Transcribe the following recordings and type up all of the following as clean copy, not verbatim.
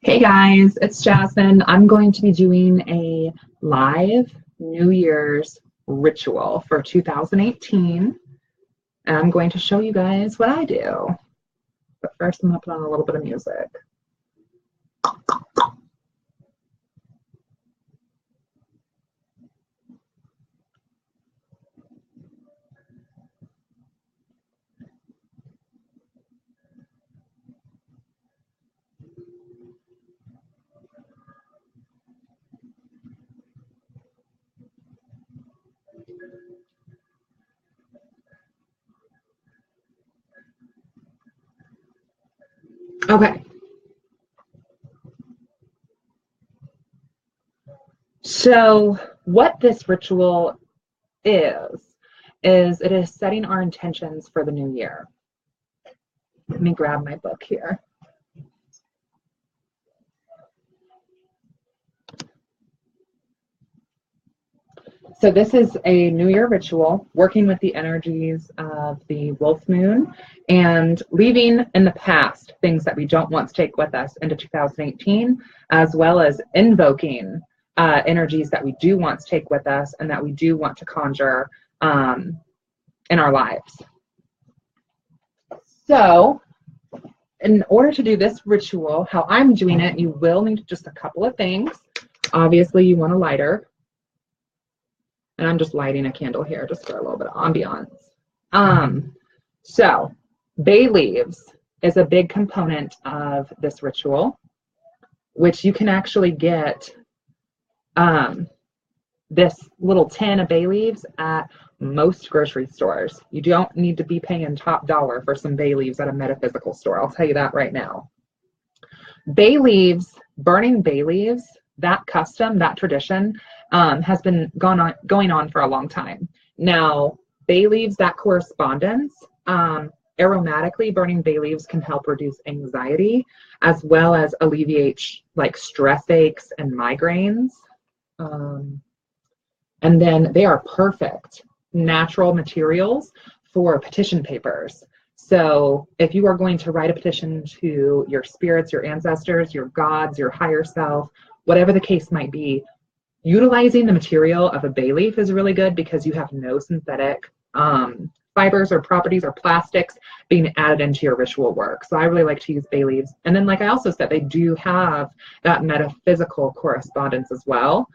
Hey guys, it's Jasmine. I'm going to be doing a live New Year's ritual for 2018, and I'm going to show you guys what I do. But first, I'm going to put on a little bit of music. Okay. So what this ritual is it is setting our intentions for the new year. Let me grab my book here. So this is a New Year ritual, working with the energies of the wolf moon and leaving in the past things that we don't want to take with us into 2018, as well as invoking energies that we do want to take with us and that we do want to conjure in our lives. So in order to do this ritual, how I'm doing it, you will need just a couple of things. Obviously, you want a lighter. And I'm just lighting a candle here just for a little bit of ambiance. So bay leaves is a big component of this ritual, which you can actually get this little tin of bay leaves at most grocery stores. You don't need to be paying top dollar for some bay leaves at a metaphysical store. I'll tell you that right now. Bay leaves, burning bay leaves, that custom, that tradition has been going on for a long time. Now, bay leaves, that correspondence, aromatically burning bay leaves can help reduce anxiety as well as alleviate like stress aches and migraines. And then they are perfect natural materials for petition papers. So if you are going to write a petition to your spirits, your ancestors, your gods, your higher self, whatever the case might be, utilizing the material of a bay leaf is really good because you have no synthetic fibers or properties or plastics being added into your ritual work. So I really like to use bay leaves. And then, like I also said, they do have that metaphysical correspondence as well.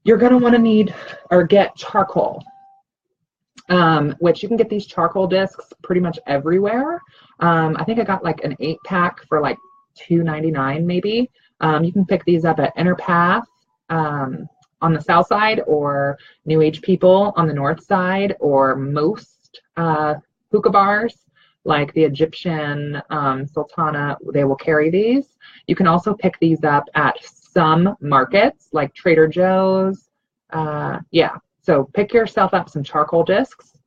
You're going to want to need or get charcoal, which you can get these charcoal discs pretty much everywhere. I think I got like an 8-pack for like $2.99 maybe. You can pick these up at Inner Path on the south side, or New Age People on the north side, or most hookah bars like the Egyptian Sultana, they will carry these. You can also pick these up at some markets like Trader Joe's. Yeah, so pick yourself up some charcoal discs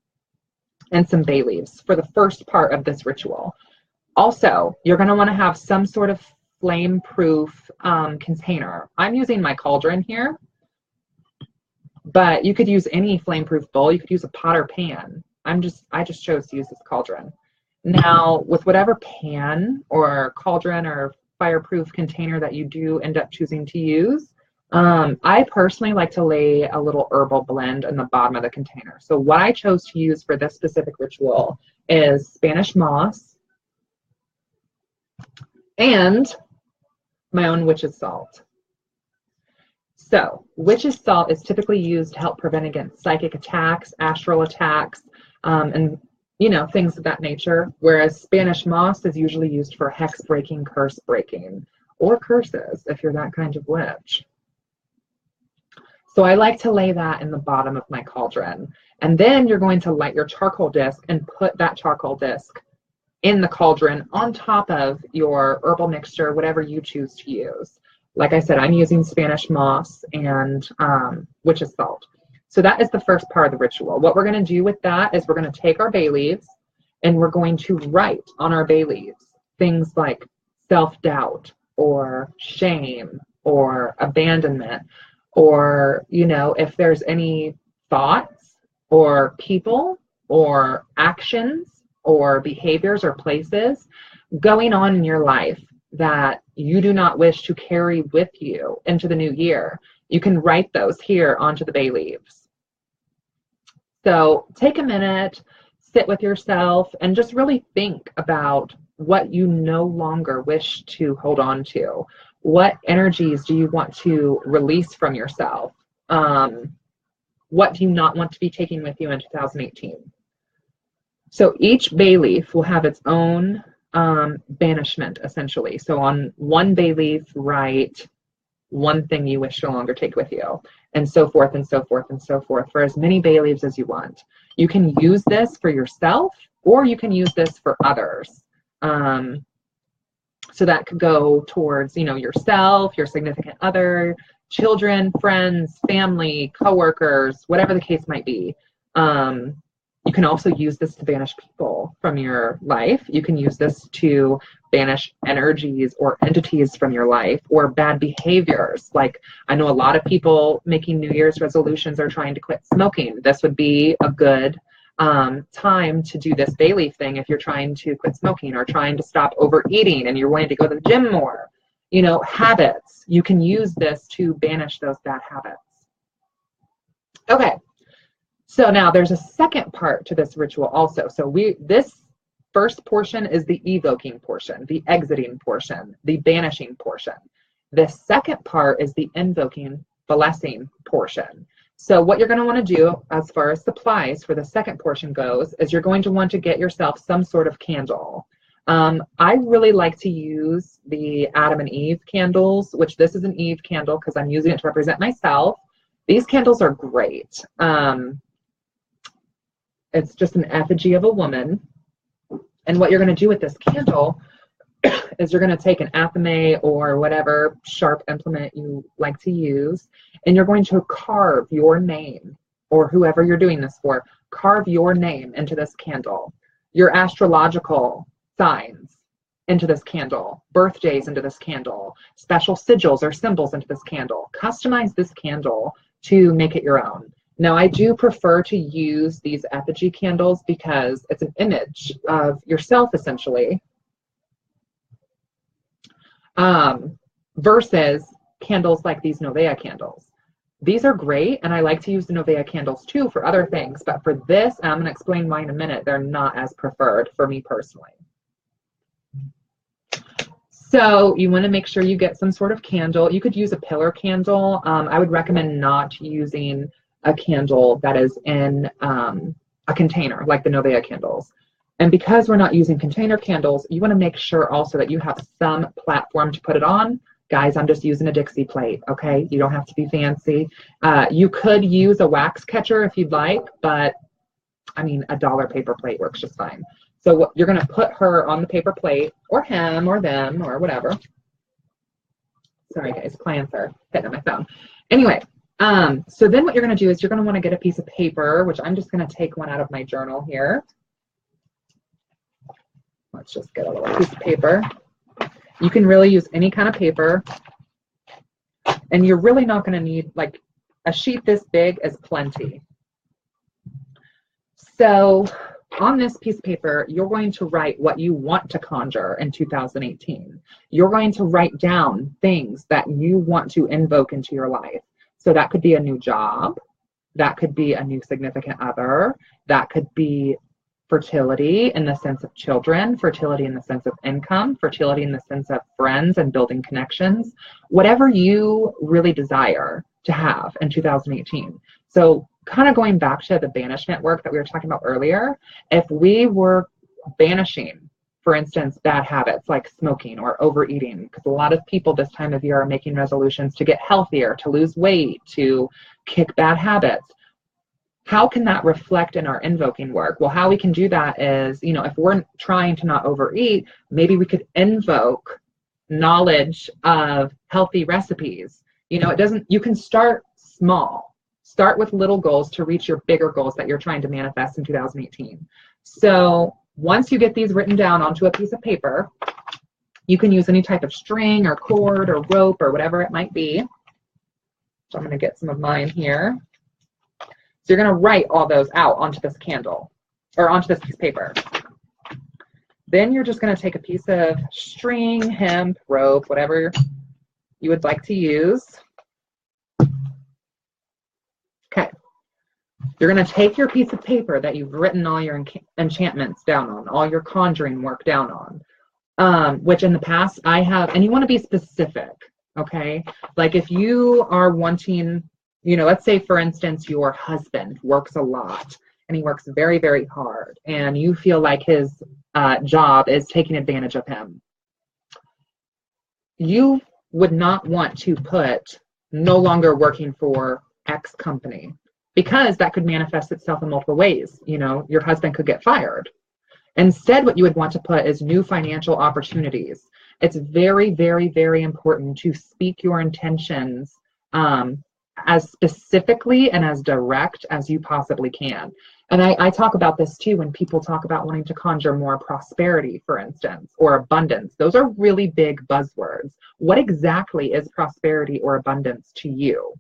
and some bay leaves for the first part of this ritual. Also, you're going to want to have some sort of flame-proof container. I'm using my cauldron here, but you could use any flame-proof bowl. You could use a pot or pan. I just chose to use this cauldron. Now, with whatever pan or cauldron or fireproof container that you do end up choosing to use, I personally like to lay a little herbal blend in the bottom of the container. So what I chose to use for this specific ritual is Spanish moss and my own witch's salt. So witch's salt is typically used to help prevent against psychic attacks, astral attacks, and things of that nature, whereas Spanish moss is usually used for hex breaking, curse breaking, or curses if you're that kind of witch. So I like to lay that in the bottom of my cauldron. And then you're going to light your charcoal disc and put that charcoal disc in the cauldron on top of your herbal mixture, whatever you choose to use. Like I said, I'm using Spanish moss and witch's salt. So that is the first part of the ritual. What we're going to do with that is we're going to take our bay leaves and we're going to write on our bay leaves things like self-doubt or shame or abandonment, or, if there's any thoughts or people or actions or behaviors or places going on in your life that you do not wish to carry with you into the new year, you can write those here onto the bay leaves. So take a minute, sit with yourself, and just really think about what you no longer wish to hold on to. What energies do you want to release from yourself? What do you not want to be taking with you in 2018? So each bay leaf will have its own banishment, essentially. So on one bay leaf, write one thing you wish to no longer take with you, and so forth and so forth and so forth, for as many bay leaves as you want. You can use this for yourself, or you can use this for others. So that could go towards, you know, yourself, your significant other, children, friends, family, coworkers, whatever the case might be. You can also use this to banish people from your life. You can use this to banish energies or entities from your life, or bad behaviors. Like, I know a lot of people making New Year's resolutions are trying to quit smoking. This would be a good time to do this bay leaf thing if you're trying to quit smoking, or trying to stop overeating and you're wanting to go to the gym more. You know, habits. You can use this to banish those bad habits. Okay. So now there's a second part to this ritual also. So this first portion is the evoking portion, the exiting portion, the banishing portion. The second part is the invoking, blessing portion. So what you're going to want to do as far as supplies for the second portion goes is you're going to want to get yourself some sort of candle. I really like to use the Adam and Eve candles, which this is an Eve candle because I'm using it to represent myself. These candles are great. It's just an effigy of a woman. And what you're going to do with this candle is you're going to take an athame or whatever sharp implement you like to use, and you're going to carve your name, or whoever you're doing this for, carve your name into this candle, your astrological signs into this candle, birthdays into this candle, special sigils or symbols into this candle. Customize this candle to make it your own. Now, I do prefer to use these effigy candles because it's an image of yourself, essentially, versus candles like these Novea candles. These are great, and I like to use the Novea candles too for other things, but for this, and I'm going to explain why in a minute, they're not as preferred for me personally. So you want to make sure you get some sort of candle. You could use a pillar candle. I would recommend not using a candle that is in a container like the Novea candles. And because we're not using container candles, you want to make sure also that you have some platform to put it on. Guys, I'm just using a Dixie plate, okay? You don't have to be fancy. You could use a wax catcher if you'd like, but I mean, a dollar paper plate works just fine. So what, you're going to put her on the paper plate, or him, or them, or whatever. Sorry, guys, clients are hitting on my phone. Anyway, so then what you're going to do is you're going to want to get a piece of paper, which I'm just going to take one out of my journal here. Let's just get a little piece of paper. You can really use any kind of paper, and you're really not going to need, like, a sheet this big is plenty. So on this piece of paper, you're going to write what you want to conjure in 2018. You're going to write down things that you want to invoke into your life. So that could be a new job, that could be a new significant other, that could be fertility in the sense of children, fertility in the sense of income, fertility in the sense of friends and building connections, whatever you really desire to have in 2018. So kind of going back to the banishment work that we were talking about earlier, if we were banishing, for instance, bad habits like smoking or overeating, because a lot of people this time of year are making resolutions to get healthier, to lose weight, to kick bad habits. How can that reflect in our invoking work? Well, how we can do that is, you know, if we're trying to not overeat, maybe we could invoke knowledge of healthy recipes. You know, you can start small. Start with little goals to reach your bigger goals that you're trying to manifest in 2018. So once you get these written down onto a piece of paper, you can use any type of string or cord or rope or whatever it might be. So I'm going to get some of mine here. So you're going to write all those out onto this candle, or onto this piece of paper. Then you're just going to take a piece of string, hemp, rope, whatever you would like to use. Okay. You're going to take your piece of paper that you've written all your enchantments down on, all your conjuring work down on, which in the past I have, and you want to be specific, okay? Like if you are wanting, you know, let's say for instance, your husband works a lot and he works very, very hard and you feel like his job is taking advantage of him. You would not want to put no longer working for X company, because that could manifest itself in multiple ways. You know, your husband could get fired. Instead, what you would want to put is new financial opportunities. It's very, very, very important to speak your intentions as specifically and as direct as you possibly can. And I talk about this too when people talk about wanting to conjure more prosperity, for instance, or abundance. Those are really big buzzwords. What exactly is prosperity or abundance to you?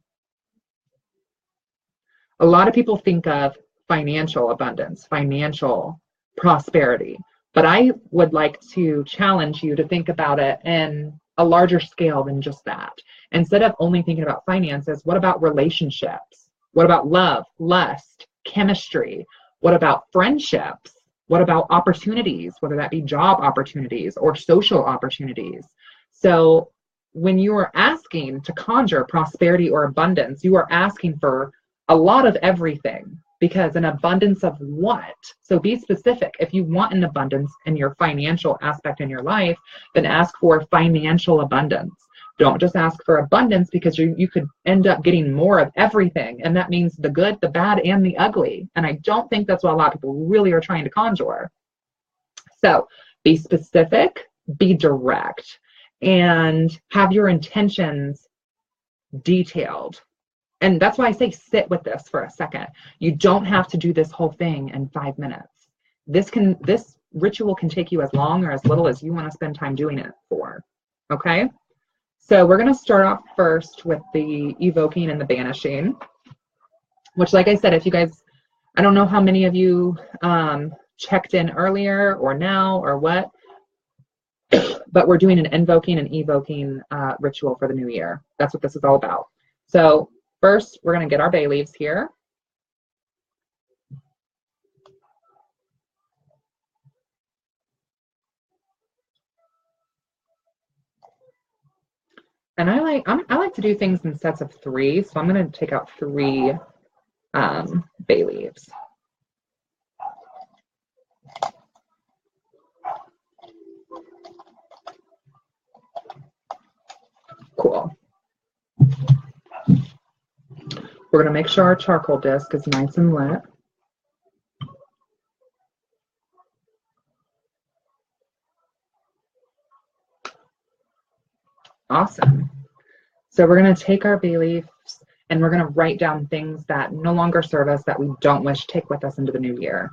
A lot of people think of financial abundance, financial prosperity, but I would like to challenge you to think about it in a larger scale than just that. Instead of only thinking about finances, what about relationships? What about love, lust, chemistry? What about friendships? What about opportunities, whether that be job opportunities or social opportunities? So when you are asking to conjure prosperity or abundance, you are asking for a lot of everything, because an abundance of what? So be specific. If you want an abundance in your financial aspect in your life, then ask for financial abundance. Don't just ask for abundance, because you could end up getting more of everything. And that means the good, the bad, and the ugly. And I don't think that's what a lot of people really are trying to conjure. So be specific, be direct, and have your intentions detailed. And that's why I say sit with this for a second. You don't have to do this whole thing in 5 minutes. This ritual can take you as long or as little as you want to spend time doing it for. Okay? So we're going to start off first with the evoking and the banishing, which, like I said, if you guys, I don't know how many of you checked in earlier or now or what, but we're doing an invoking and evoking ritual for the new year. That's what this is all about. So first, we're going to get our bay leaves here. And I like to do things in sets of 3, so I'm going to take out 3 bay leaves. Cool. We're going to make sure our charcoal disc is nice and lit. Awesome. So we're going to take our bay leaves and we're going to write down things that no longer serve us, that we don't wish to take with us into the new year.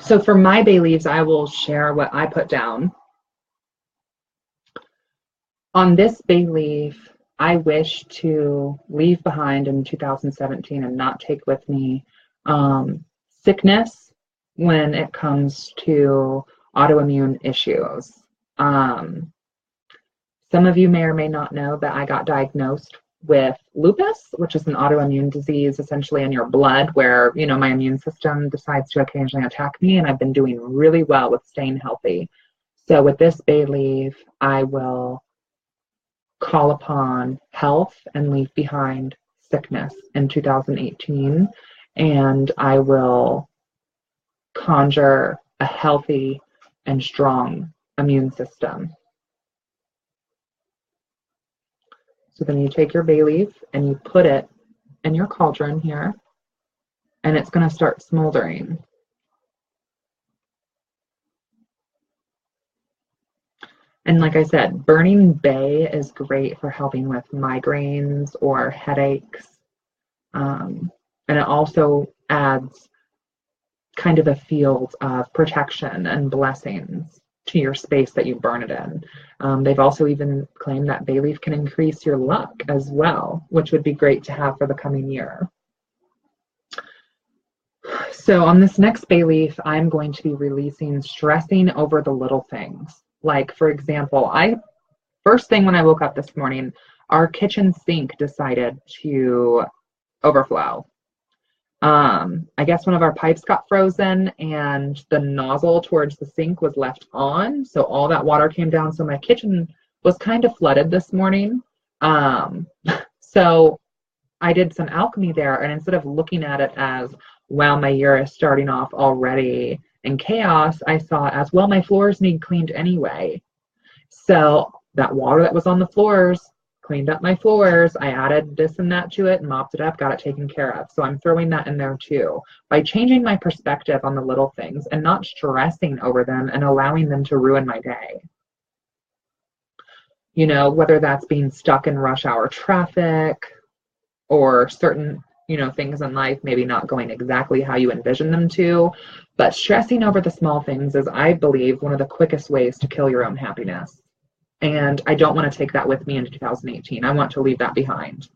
So for my bay leaves, I will share what I put down. On this bay leaf, I wish to leave behind in 2017 and not take with me sickness when it comes to autoimmune issues. Some of you may or may not know that I got diagnosed with lupus, which is an autoimmune disease essentially in your blood, where, you know, my immune system decides to occasionally attack me, and I've been doing really well with staying healthy. So with this bay leaf, I will call upon health and leave behind sickness in 2018. And I will conjure a healthy and strong immune system. So then you take your bay leaf and you put it in your cauldron here, and it's going to start smoldering. And like I said, burning bay is great for helping with migraines or headaches. And it also adds kind of a field of protection and blessings to your space that you burn it in. They've also even claimed that bay leaf can increase your luck as well, which would be great to have for the coming year. So on this next bay leaf, I'm going to be releasing stressing over the little things. Like, for example, first thing when I woke up this morning, our kitchen sink decided to overflow. I guess one of our pipes got frozen and the nozzle towards the sink was left on. So all that water came down. So my kitchen was kind of flooded this morning. So I did some alchemy there, and instead of looking at it as, wow, my year is starting off already in chaos, I saw as, well, my floors need cleaned anyway. So that water that was on the floors, cleaned up my floors, I added this and that to it, mopped it up, got it taken care of. So I'm throwing that in there too. By changing my perspective on the little things and not stressing over them and allowing them to ruin my day. You know, whether that's being stuck in rush hour traffic or certain, you know, things in life maybe not going exactly how you envision them to, but stressing over the small things is, I believe, one of the quickest ways to kill your own happiness. And I don't want to take that with me into 2018. I want to leave that behind.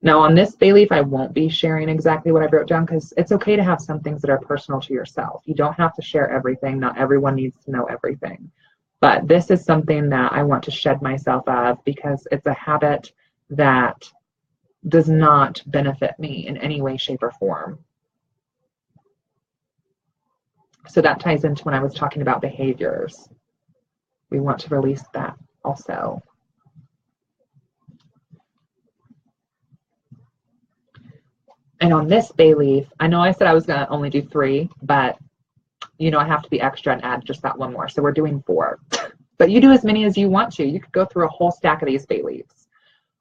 Now on this bay leaf, I won't be sharing exactly what I wrote down, because it's okay to have some things that are personal to yourself. You don't have to share everything. Not everyone needs to know everything. But this is something that I want to shed myself of, because it's a habit that does not benefit me in any way, shape, or form. So that ties into when I was talking about behaviors. We want to release that also. And on this bay leaf, I know I said I was going to only do 3, but you know, I have to be extra and add just that one more. So we're doing 4. But you do as many as you want to. You could go through a whole stack of these bay leaves.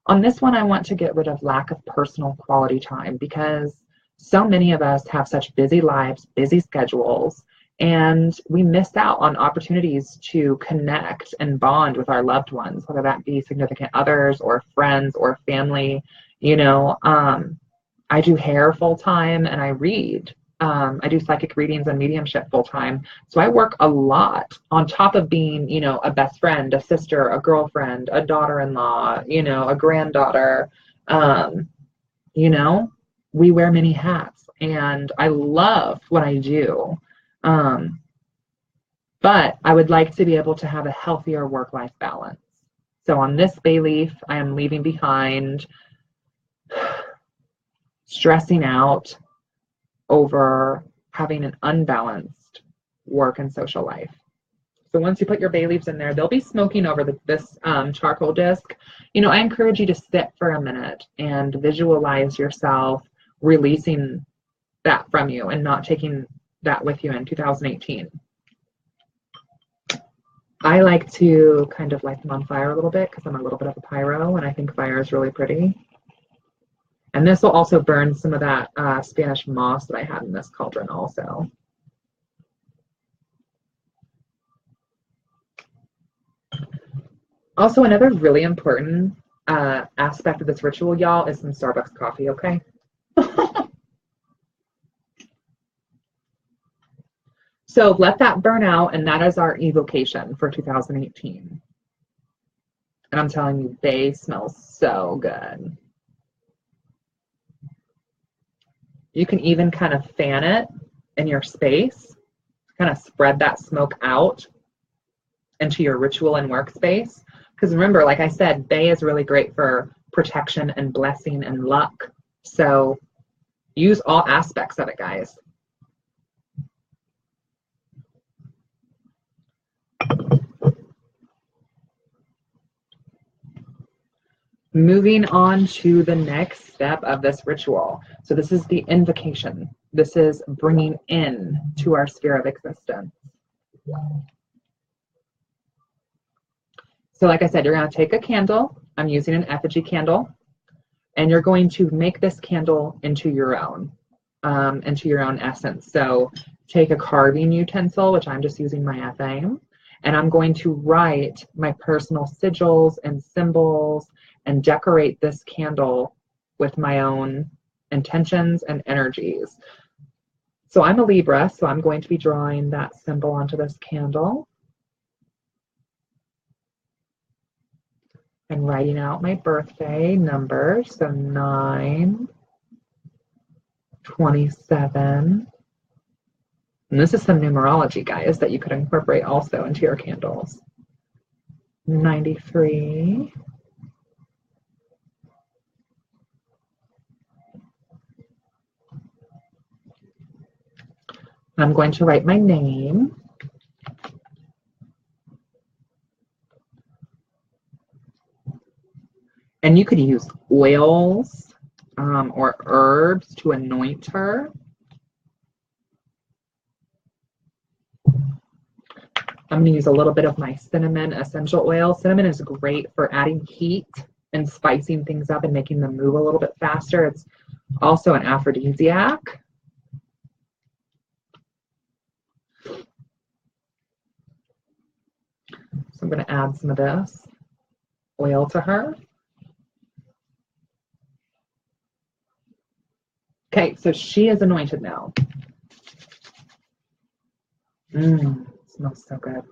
On this one, I want to get rid of lack of personal quality time, because so many of us have such busy lives, busy schedules, and we miss out on opportunities to connect and bond with our loved ones, whether that be significant others or friends or family. You know, I do hair full time and I read. I do psychic readings and mediumship full time. So I work a lot on top of being, you know, a best friend, a sister, a girlfriend, a daughter-in-law, you know, a granddaughter. You know, we wear many hats, and I love what I do. But I would like to be able to have a healthier work-life balance. So on this bay leaf, I am leaving behind stressing out over having an unbalanced work and social life. So once you put your bay leaves in there, they'll be smoking over this charcoal disc. You know, I encourage you to sit for a minute and visualize yourself releasing that from you and not taking that with you in 2018. I like to kind of light them on fire a little bit, because I'm a little bit of a pyro and I think fire is really pretty. And this will also burn some of that Spanish moss that I had in this cauldron also. Also, another really important aspect of this ritual, y'all, is some Starbucks coffee, okay? So let that burn out, and that is our evocation for 2018. And I'm telling you, they smell so good. You can even kind of fan it in your space, kind of spread that smoke out into your ritual and workspace. Because remember, like I said, bay is really great for protection and blessing and luck. So use all aspects of it, guys. moving on to the next step of this ritual. So this is the invocation. This is bringing in to our sphere of existence. So like I said, you're going to take a candle. I'm using an effigy candle. And you're going to make this candle into your own essence. So take a carving utensil, which I'm just using my flame, and I'm going to write my personal sigils and symbols and decorate this candle with my own intentions and energies. So I'm a Libra, so I'm going to be drawing that symbol onto this candle and writing out my birthday number. So 9, 27. And this is some numerology, guys, that you could incorporate also into your candles. 93. I'm going to write my name. And you could use oils or herbs to anoint her. I'm going to use a little bit of my cinnamon essential oil. Cinnamon is great for adding heat and spicing things up and making them move a little bit faster. It's also an aphrodisiac. So I'm going to add some of this oil to her. Okay, so she is anointed now. Smells so good.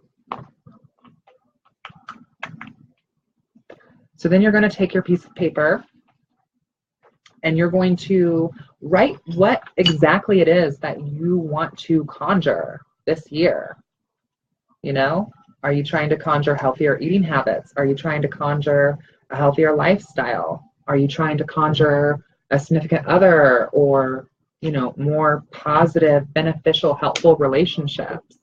So then you're going to take your piece of paper and you're going to write what exactly it is that you want to conjure this year. You know, are you trying to conjure healthier eating habits? Are you trying to conjure a healthier lifestyle? Are you trying to conjure a significant other or, you know, more positive, beneficial, helpful relationships?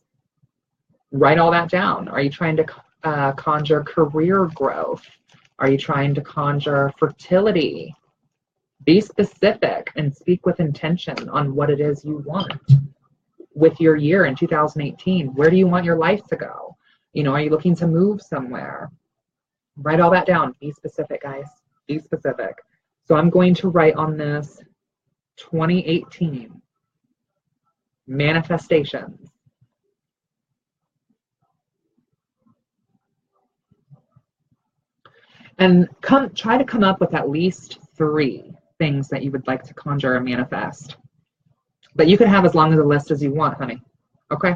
Write all that down. Are you trying to conjure career growth? Are you trying to conjure fertility? Be specific and speak with intention on what it is you want with your year in 2018. Where do you want your life to go? You know, are you looking to move somewhere? Write all that down. Be specific, guys. Be specific. So I'm going to write on this 2018 manifestations. And try to come up with at least 3 things that you would like to conjure and manifest. But you can have as long as a list as you want, honey. Okay?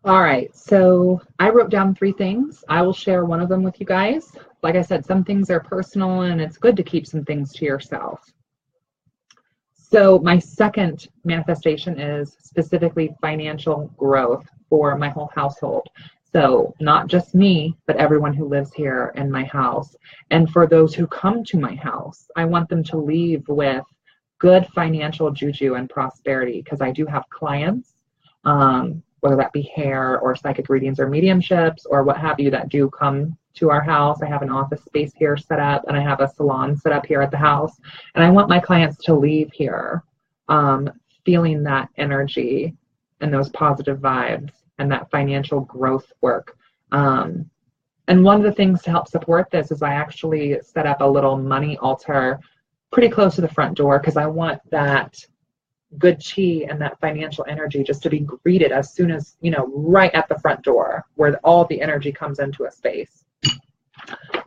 All right, so I wrote down 3 things. I will share one of them with you guys. Like I said, some things are personal and it's good to keep some things to yourself. So my second manifestation is specifically financial growth for my whole household. So not just me, but everyone who lives here in my house. And for those who come to my house, I want them to leave with good financial juju and prosperity, because I do have clients, whether that be hair or psychic readings or mediumships or what have you, that do come to our house. I have an office space here set up, and I have a salon set up here at the house. And I want my clients to leave here feeling that energy and those positive vibes and that financial growth work. And one of the things to help support this is I actually set up a little money altar pretty close to the front door, because I want that good chi and that financial energy just to be greeted as soon as, right at the front door, where all the energy comes into a space.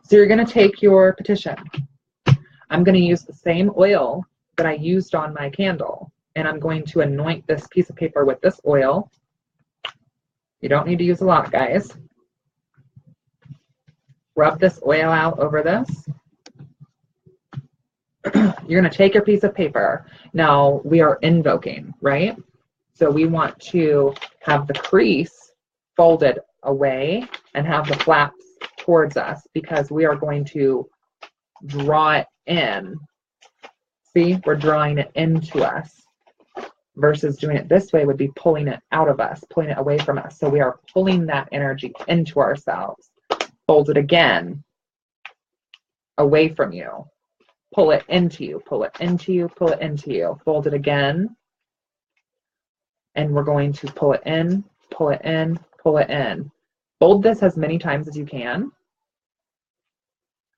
So you're going to take your petition. I'm going to use the same oil that I used on my candle, and I'm going to anoint this piece of paper with this oil. You don't need to use a lot, guys. Rub this oil out over this. You're going to take your piece of paper. Now, we are invoking, right? So we want to have the crease folded away and have the flaps towards us, because we are going to draw it in. See, we're drawing it into us, versus doing it this way would be pulling it out of us, pulling it away from us. So we are pulling that energy into ourselves. Fold it again, away from you. Pull it into you, pull it into you, pull it into you. Fold it again. And we're going to pull it in, pull it in, pull it in. Fold this as many times as you can.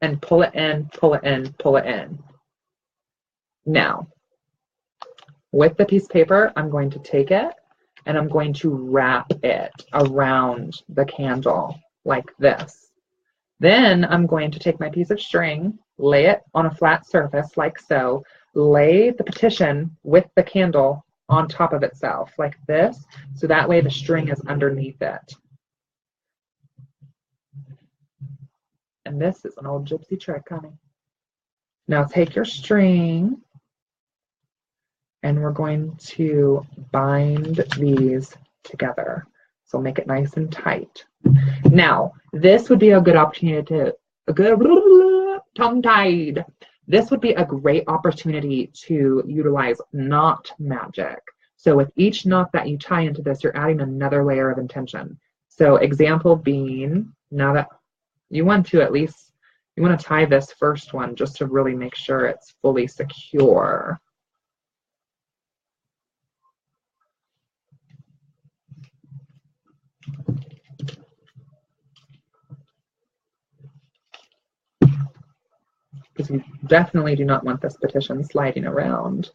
And pull it in, pull it in, pull it in. Now, with the piece of paper, I'm going to take it and I'm going to wrap it around the candle like this. Then I'm going to take my piece of string, lay it on a flat surface like so, lay the petition with the candle on top of itself like this, so that way the string is underneath it. And this is an old gypsy trick, honey. Now take your string and we're going to bind these together. So make it nice and tight. Now, this would be a good opportunity to, tongue-tied. This would be a great opportunity to utilize knot magic. So with each knot that you tie into this, you're adding another layer of intention. So example being, now that you want to at least, you want to tie this first one just to really make sure it's fully secure. Because you definitely do not want this petition sliding around.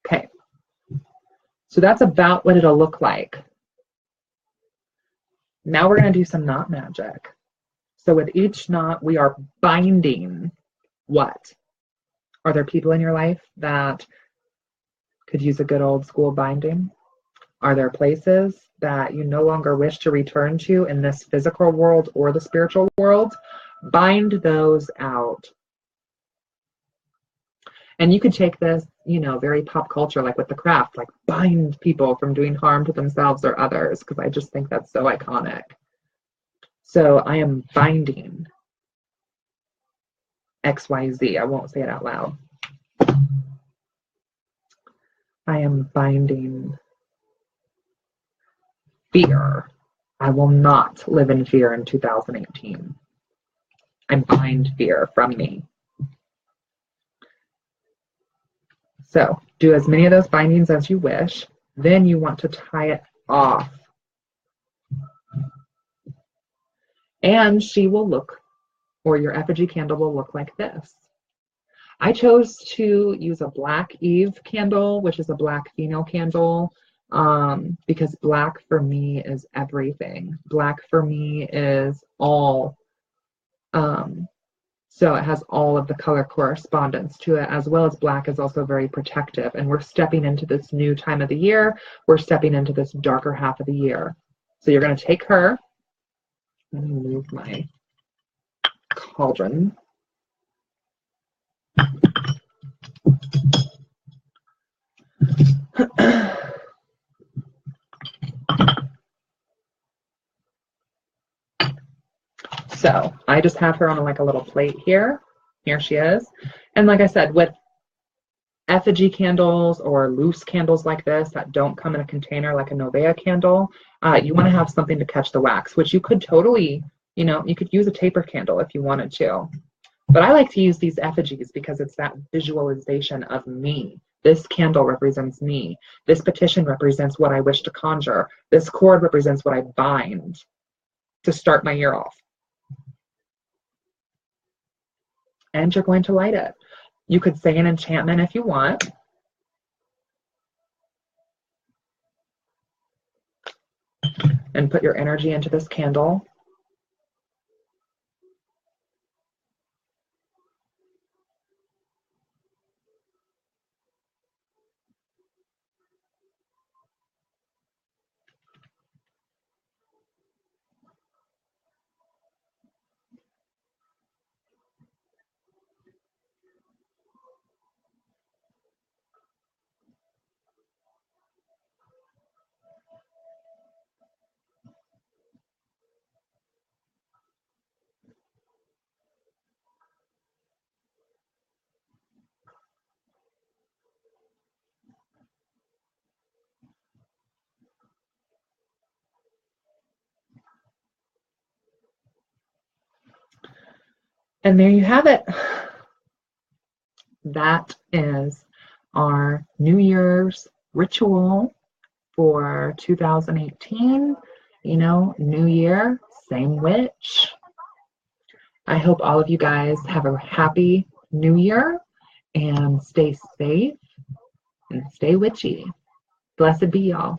Okay, so that's about what it'll look like. Now we're going to do some knot magic. So with each knot, we are binding what? Are there people in your life that could use a good old school binding? Are there places that you no longer wish to return to in this physical world or the spiritual world? Bind those out. And you could take this, very pop culture, like with the craft, like bind people from doing harm to themselves or others, because I just think that's so iconic. So I am binding XYZ. I won't say it out loud. I am binding fear. I will not live in fear in 2018. I bind fear from me. So do as many of those bindings as you wish. Then you want to tie it off. And she will look, or your effigy candle will look like this. I chose to use a Black Eve candle, which is a black female candle, because black for me is everything. Black for me is all. So it has all of the color correspondence to it, as well as black is also very protective. And we're stepping into this new time of the year. We're stepping into this darker half of the year. So you're going to take her. Let me move my cauldron. So I just have her on like a little plate here. Here she is. And like I said, with effigy candles or loose candles like this that don't come in a container like a Novea candle, you want to have something to catch the wax, which you could totally, you could use a taper candle if you wanted to. But I like to use these effigies because it's that visualization of me. This candle represents me. This petition represents what I wish to conjure. This cord represents what I bind to start my year off. And you're going to light it. You could say an enchantment if you want. And put your energy into this candle. And there you have it. That is our New Year's ritual for 2018. New year, same witch. I hope all of you guys have a happy new year and stay safe and stay witchy. Blessed be y'all.